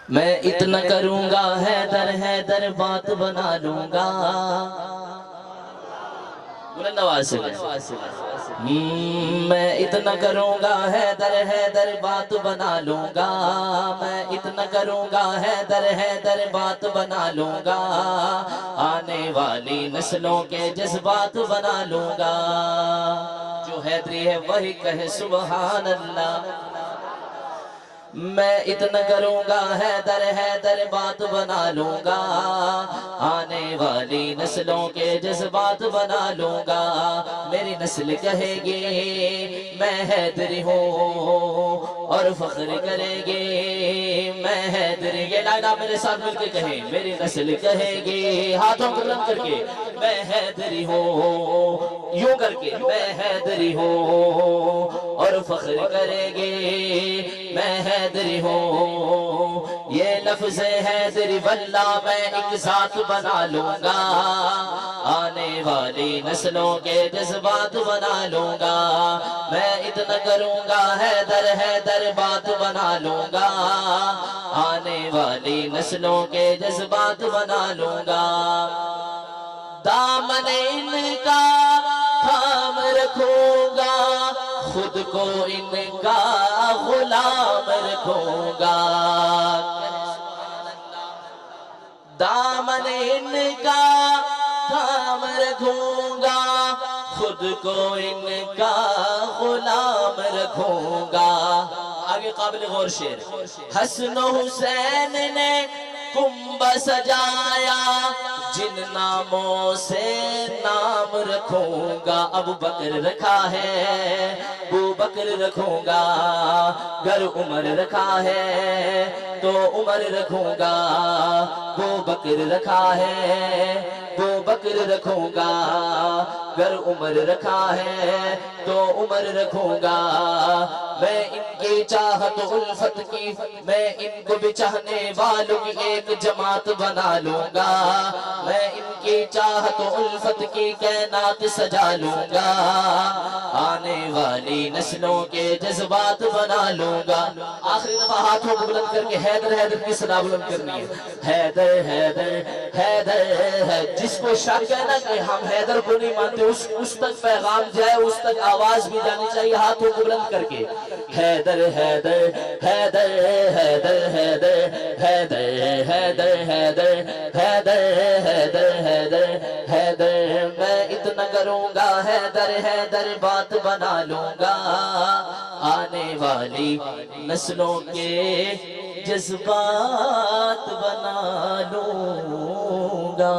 میں اتنا کروں گا حیدر حیدر بات بنا لوں گا. بلند آواز سے میں اتنا کروں گا حیدر حیدر بات بنا لوں گا. میں اتنا کروں گا حیدر حیدر بات بنا لوں گا. آنے والی نسلوں کے جذبات بنا لوں گا. جو حیدری ہے وہی کہے سبحان اللہ. میں اتنا کروں گا حیدر حیدر بات بنا لوں گا. آنے والی نسلوں کے جذبات بنا لوں گا. میری نسل کہے گی میں حیدری ہوں اور فخر کرے گی میں حیدری. یہ لائن آپ میرے ساتھ مل کے کہیں. میری نسل کہے گی ہاتھوں کو بلند کر کے میں حیدری ہوں. یوں کر کے میں حیدری ہوں اور فخر کرے گی میں حیدری ہوں. یہ لفظ حیدری واللہ میں ایک ذات بنا لوں گا. آنے والی نسلوں کے جذبات بنا لوں گا. میں اتنا کروں گا حیدر حیدر بات بنا لوں گا. آنے والی نسلوں کے جذبات بنا لوں گا. دامن ان کا تھام رکھوں گا. خود کو ان کا غلام رکھوں گا. دامن ان کا تھام رکھوں گا. خود کو ان کا غلام رکھوں گا. آگے قابل غور شعر. حسن و حسین نے کنبہ سجایا جن ناموں سے نام رکھوں گا. ابو بکر رکھا ہے ابو بکر رکھوں گا. گر عمر رکھا ہے تو عمر رکھوں گا. ابو بکر رکھا ہے ابو بکر رکھوں گا. گر عمر رکھا ہے تو عمر رکھوں گا. میں ان کی چاہت الفت کی میں ان کو بھی چاہنے والوں کی ایک جماعت بنا لوں گا. میں ان کی چاہت الفت کی کائنات سجا لوں گا. آنے والی نسلوں کے جذبات بنا لوں گا. آخری دفعہ ہاتھوں کو بلند کر کے حیدر حیدر کی صدا بلند کرنی ہے. حیدر حیدر حیدر. جس کو شک ہے نا کہ ہم حیدر کو نہیں مانتے اس تک پیغام جائے, اس تک آواز بھی جانی چاہیے. ہاتھوں کو بلند کر کے حیدر حیدر حیدر حیدر حیدر حیدر حیدر حیدر حیدر حیدر حیدر حیدر. میں اتنا کروں گا حیدر حیدر بات بنا لوں گا. آنے والی نسلوں کے جذبات بنا لوں گا.